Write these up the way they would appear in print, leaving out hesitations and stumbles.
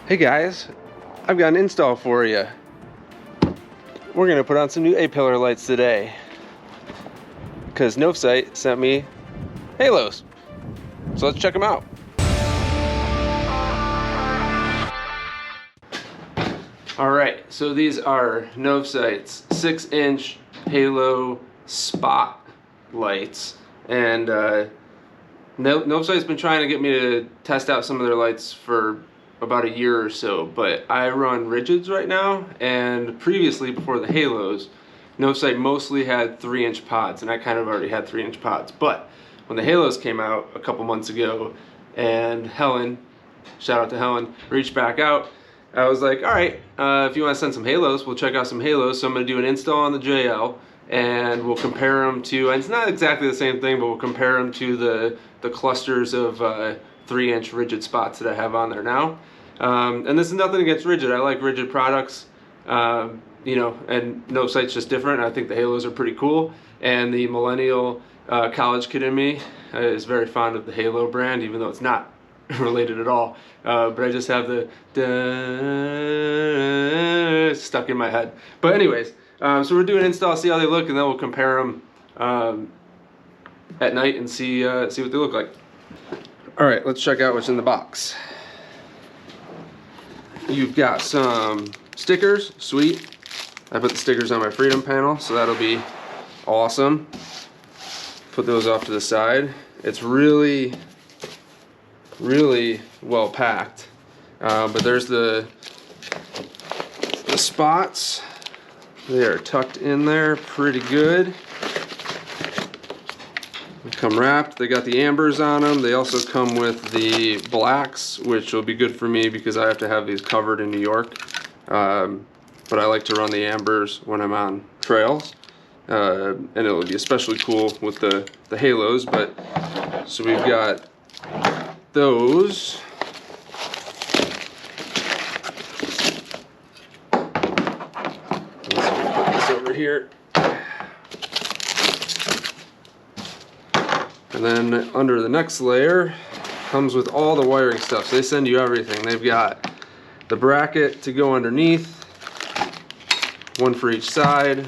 Hey guys, I've got an install for you. We're gonna put on some new A-pillar lights today because Novsight sent me halos. So let's check them out. Alright, so these are Novsight's 6-inch halo spot lights, and Novsight's been trying to get me to test out some of their lights for about a year or so, but I run rigids right now, and previously, before the halos, Novsight mostly had 3-inch pods, and I kind of already had 3-inch pods. But when the halos came out a couple months ago, and Helen, shout out to Helen, reached back out, I was like, all right, if you want to send some halos, we'll check out some halos. So I'm going to do an install on the JL, and we'll compare them to, and it's not exactly the same thing, but we'll compare them to the clusters of 3-inch rigid spots that I have on there now. And this is nothing against rigid. I like rigid products, you know, and Novsight's just different. I think the halos are pretty cool, and the millennial college kid in me is very fond of the Halo brand, even though it's not related at all. But I just have the stuck in my head. But anyways, so we're doing an install, see how they look, and then we'll compare them at night and see what they look like. All right, let's check out what's in the box. You've got some stickers, sweet. I put the stickers on my Freedom panel, so that'll be awesome. Put those off to the side. It's really well packed. But there's the spots. They are tucked in there pretty good. They come wrapped. They got the ambers on them. They also come with the blacks, which will be good for me because I have to have these covered in New York. But I like to run the ambers when I'm on trails. And it'll be especially cool with the halos. But so we've got those. Let's put this over here. And then under the next layer comes with all the wiring stuff. So they send you everything. They've got the bracket to go underneath, one for each side,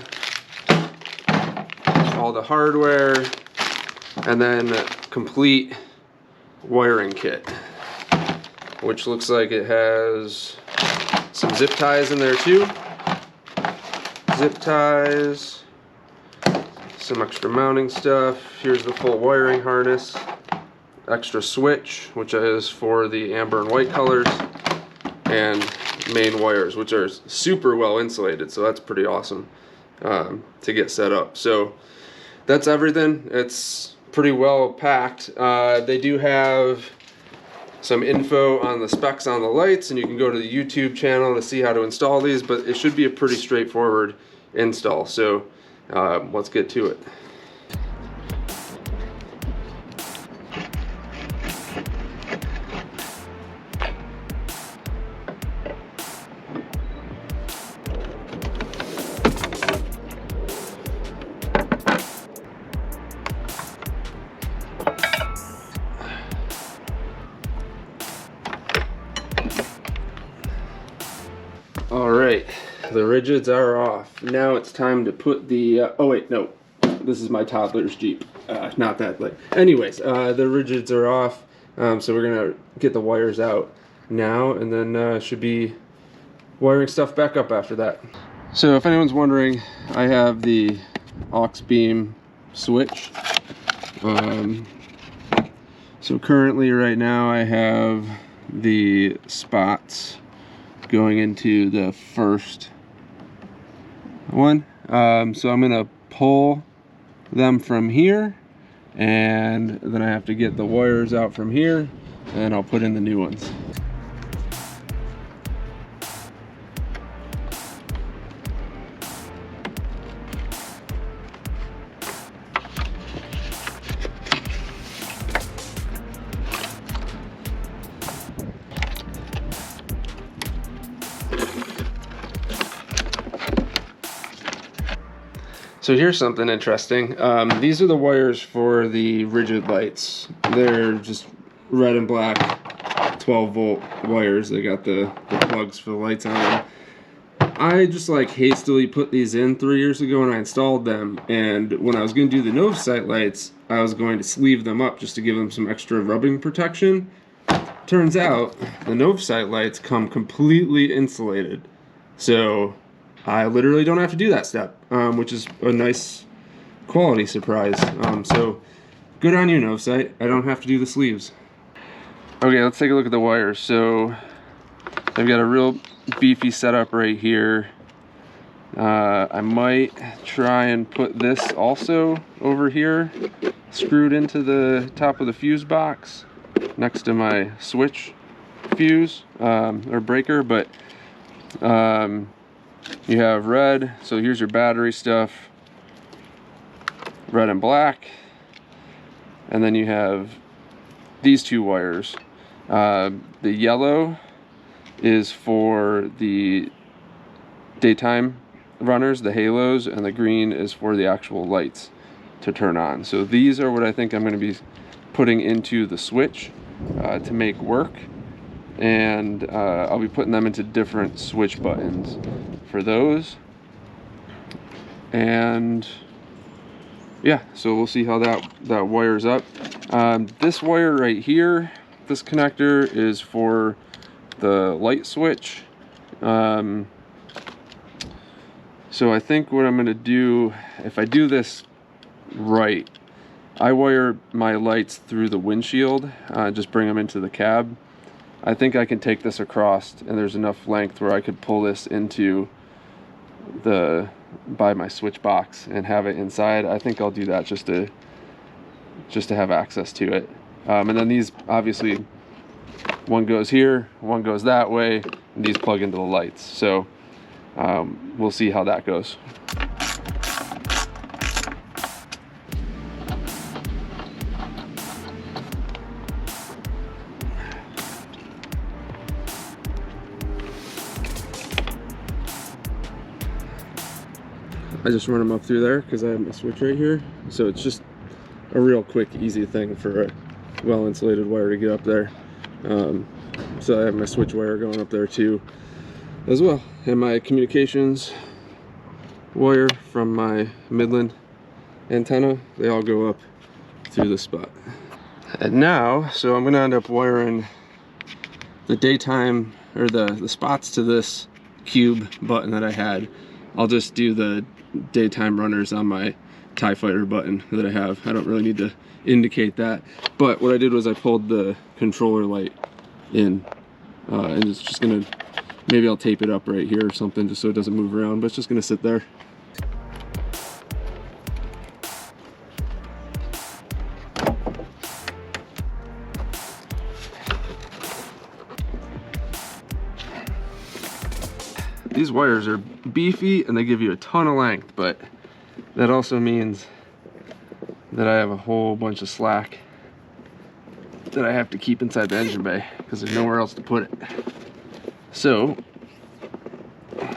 all the hardware, and then complete wiring kit, which looks like it has some zip ties in there too. Zip ties, some extra mounting stuff. Here's the full wiring harness, extra switch, which is for the amber and white colors, and main wires, which are super well insulated, so that's pretty awesome to get set up. So that's everything. It's pretty well packed. They do have some info on the specs on the lights, and you can go to the YouTube channel to see how to install these, but it should be a pretty straightforward install. So let's get to it. Alright, the rigids are off. Now it's time to put the, oh wait, no, this is my toddler's Jeep, not that light. Anyways, the rigids are off, so we're gonna get the wires out now, and then should be wiring stuff back up after that. So if anyone's wondering, I have the aux beam switch. So currently right now I have the spots going into the first one. So I'm gonna pull them from here, and then I have to get the wires out from here, and I'll put in the new ones. So here's something interesting. These are the wires for the rigid lights. They're just red and black 12-volt wires. They got the plugs for the lights on them. I just like hastily put these in 3 years ago when I installed them, and when I was going to do the Novsight lights, I was going to sleeve them up just to give them some extra rubbing protection. Turns out the Novsight lights come completely insulated, so I literally don't have to do that step, which is a nice quality surprise. So good on you, Novsight. I don't have to do the sleeves. Okay, let's take a look at the wires. So I've got a real beefy setup right here. I might try and put this also over here, screwed into the top of the fuse box next to my switch fuse or breaker. But you have red, so here's your battery stuff, red and black, and then you have these two wires. The yellow is for the daytime runners, the halos, and the green is for the actual lights to turn on. So these are what I think I'm going to be putting into the switch to make work, and I'll be putting them into different switch buttons for those. And yeah, so we'll see how that wires up. This wire right here, this connector, is for the light switch. So I think what I'm going to do, if I do this right, I wire my lights through the windshield, just bring them into the cab. I think I can take this across, and there's enough length where I could pull this into by my switch box and have it inside. I think I'll do that just to have access to it. And then these, obviously, one goes here, one goes that way, and these plug into the lights. So we'll see how that goes. I just run them up through there because I have my switch right here. So it's just a real quick, easy thing for a well-insulated wire to get up there. So I have my switch wire going up there too as well, and my communications wire from my Midland antenna, they all go up through this spot. And now, so I'm going to end up wiring the daytime, or the spots to this cube button that I had. I'll just do the daytime runners on my TIE Fighter button that I have. I don't really need to indicate that, but what I did was I pulled the controller light in, and it's just gonna, maybe I'll tape it up right here or something just so it doesn't move around, but it's just gonna sit there. These wires are beefy and they give you a ton of length, but that also means that I have a whole bunch of slack that I have to keep inside the engine bay because there's nowhere else to put it. So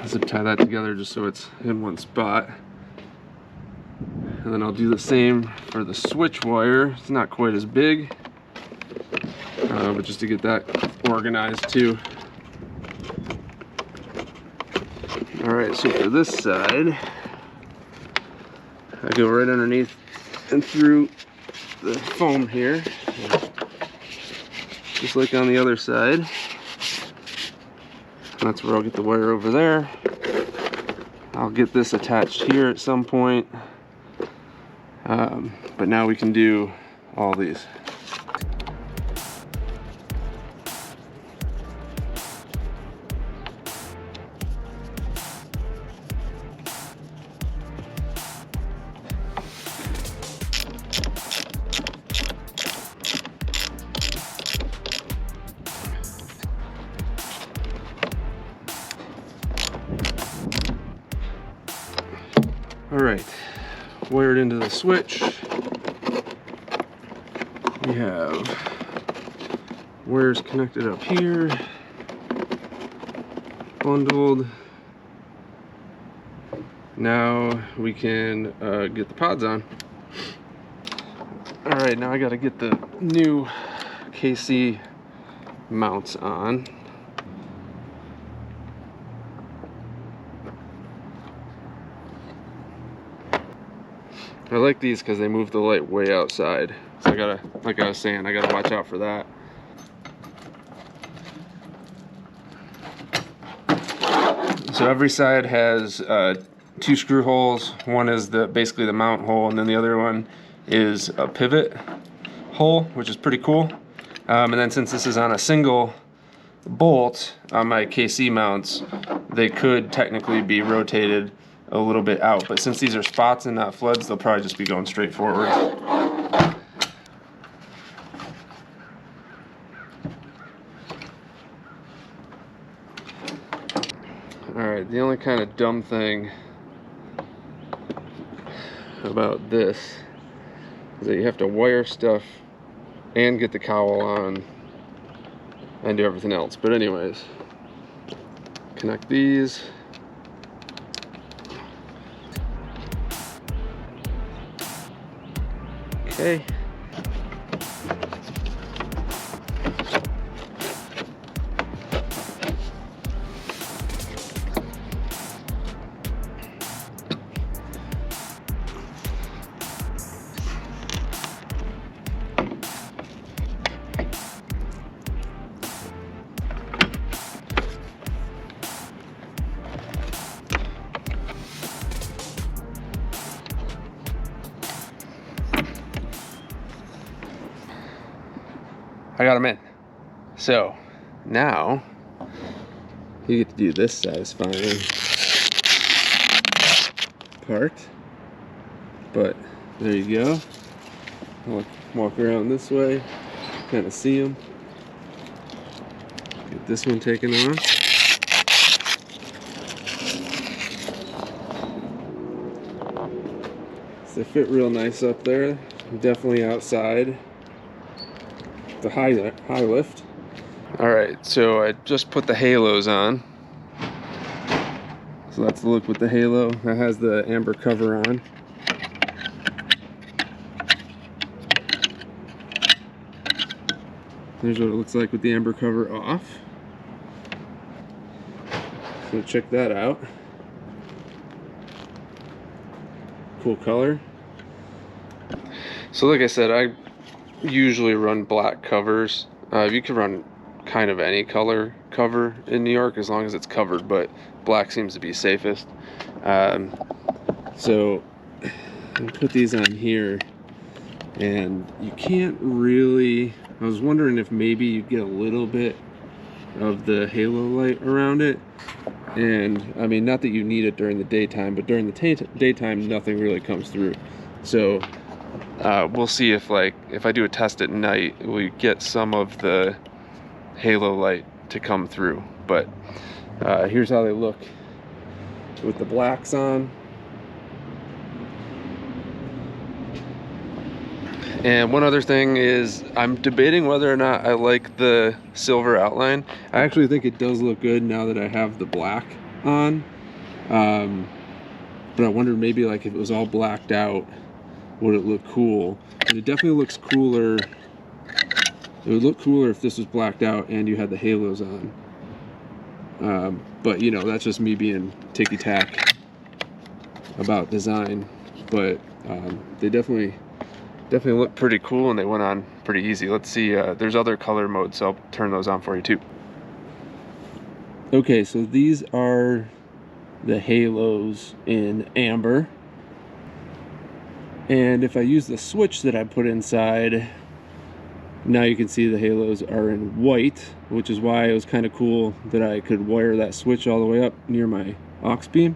zip tie that together just so it's in one spot, and then I'll do the same for the switch wire. It's not quite as big, but just to get that organized too. Alright, so for this side, I go right underneath and through the foam here, just like on the other side. That's where I'll get the wire over there. I'll get this attached here at some point, but now we can do all these. Alright, wired into the switch. We have wires connected up here, bundled. Now we can get the pods on. Alright, now I gotta get the new KC mounts on. I like these because they move the light way outside. So I gotta, like I was saying, I gotta watch out for that. So every side has 2 screw holes. One is basically the mount hole, and then the other one is a pivot hole, which is pretty cool. And then since this is on a single bolt on my KC mounts, they could technically be rotated a little bit out, but since these are spots and not floods, they'll probably just be going straight forward. Alright, the only kind of dumb thing about this is that you have to wire stuff and get the cowl on and do everything else. But anyways, connect these. Okay. I got them in. So now you get to do this satisfying part. But there you go. I'll walk around this way, kind of see them. Get this one taken off. So they fit real nice up there. Definitely outside the high lift. All right, so I just put the halos on. So that's the look with the halo. That has the amber cover on. There's what it looks like with the amber cover off. So check that out. Cool color. So like I said, I usually run black covers. You can run kind of any color cover in New York as long as it's covered, but black seems to be safest. So I put these on here, and you can't really, I was wondering if maybe you get a little bit of the halo light around it. And I mean, not that you need it during the daytime, but during the daytime nothing really comes through. So we'll see if I do a test at night, we get some of the halo light to come through. But here's how they look with the blacks on. And one other thing is, I'm debating whether or not I like the silver outline. I actually think it does look good now that I have the black on. But I wonder maybe like if it was all blacked out, would it look cool? And it definitely looks cooler. It would look cooler if this was blacked out and you had the halos on. But you know, that's just me being ticky-tack about design. But they definitely look pretty cool, and they went on pretty easy. Let's see, there's other color modes, so I'll turn those on for you too. Okay, so these are the halos in amber. And if I use the switch that I put inside, now you can see the halos are in white, which is why it was kind of cool that I could wire that switch all the way up near my aux beam.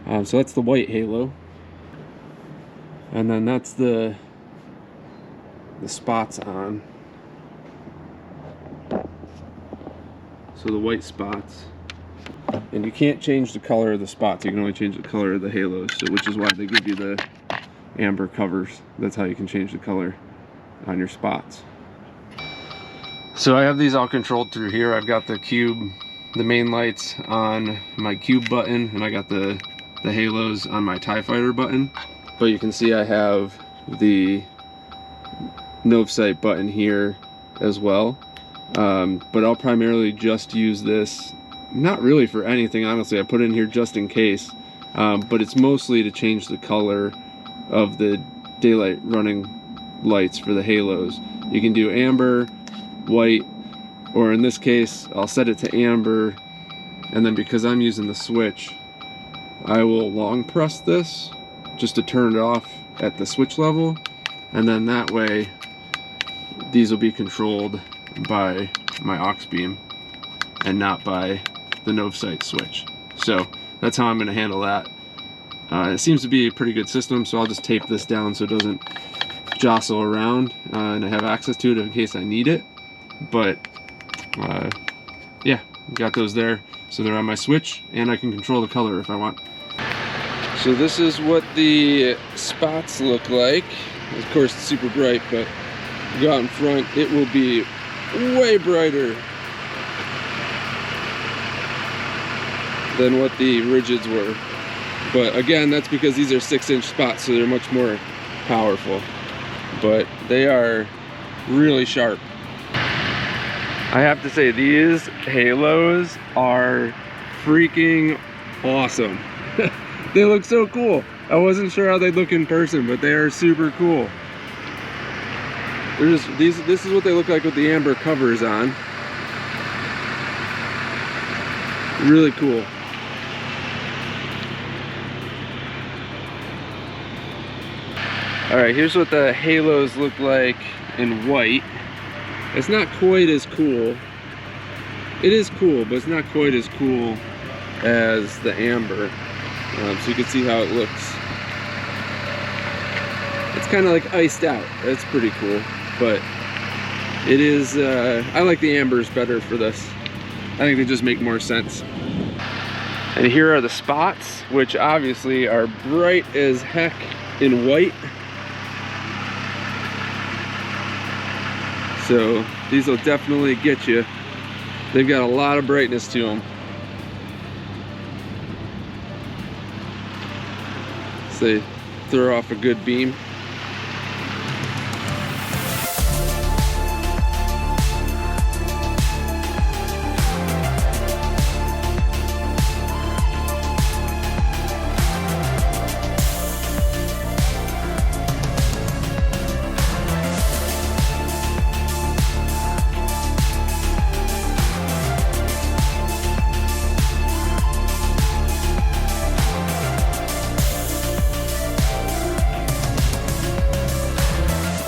So that's the white halo. And then that's the spots on. So the white spots. And you can't change the color of the spots, you can only change the color of the halos, so, which is why they give you the amber covers. That's how you can change the color on your spots. So I have these all controlled through here. I've got the cube, the main lights on my cube button, and I got the halos on my TIE Fighter button. But you can see I have the Novsight button here as well. but I'll primarily just use this, not really for anything, honestly. I put it in here just in case, but it's mostly to change the color of the daylight running lights for the halos. You can do amber, white, or in this case I'll set it to amber, and then because I'm using the switch, I will long press this just to turn it off at the switch level, and then that way these will be controlled by my aux beam and not by the Novsight switch. So that's how I'm going to handle that. It seems to be a pretty good system, so I'll just tape this down so it doesn't jostle around, and I have access to it in case I need it. But yeah, got those there, so they're on my switch, and I can control the color if I want. So this is what the spots look like. Of course it's super bright, but if you go out in front, it will be way brighter than what the rigids were. But again, that's because these are 6-inch spots, so they're much more powerful. But they are really sharp. I have to say, these halos are freaking awesome. They look so cool. I wasn't sure how they'd look in person, but they are super cool. They're just, this is what they look like with the amber covers on. Really cool. Alright, here's what the halos look like in white. It's not quite as cool. It is cool, but it's not quite as cool as the amber. So you can see how it looks. It's kind of like iced out. That's pretty cool. But it is, I like the ambers better for this. I think they just make more sense. And here are the spots, which obviously are bright as heck in white. So these will definitely get you. They've got a lot of brightness to them. So they throw off a good beam.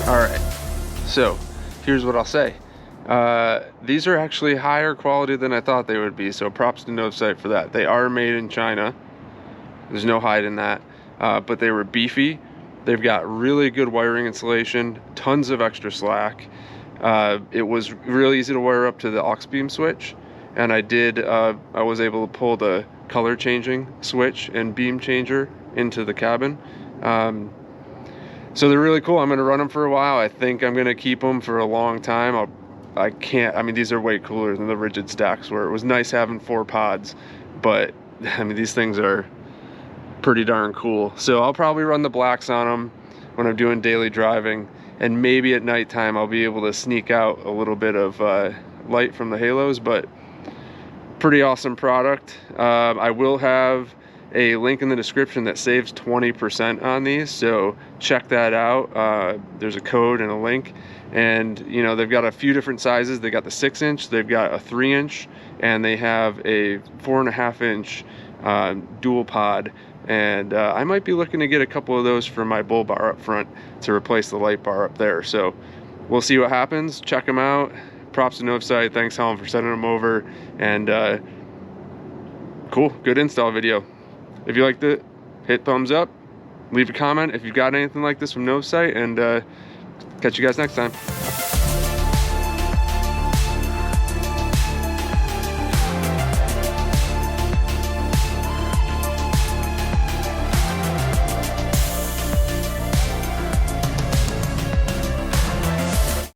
Alright, so here's what I'll say. These are actually higher quality than I thought they would be, so props to Novsight for that. They are made in China. There's no hide in that. But they were beefy. They've got really good wiring insulation, tons of extra slack. It was really easy to wire up to the aux beam switch, and I was able to pull the color changing switch and beam changer into the cabin. So they're really cool. I'm gonna run them for a while. I think I'm gonna keep them for a long time. I mean, these are way cooler than the rigid stacks where it was nice having 4 pods, but I mean, these things are pretty darn cool. So I'll probably run the blacks on them when I'm doing daily driving, and maybe at nighttime I'll be able to sneak out a little bit of light from the halos, but pretty awesome product. I will have a link in the description that saves 20% on these, so check that out. There's a code and a link, and you know, they've got a few different sizes. They got the 6-inch, they've got a 3-inch, and they have a 4.5-inch dual pod, and I might be looking to get a couple of those for my bull bar up front to replace the light bar up there. So we'll see what happens. Check them out. Props to Novsight. Thanks Helen for sending them over, and cool, good install video. If you liked it, hit thumbs up, leave a comment if you've got anything like this from Novsight, and catch you guys next time.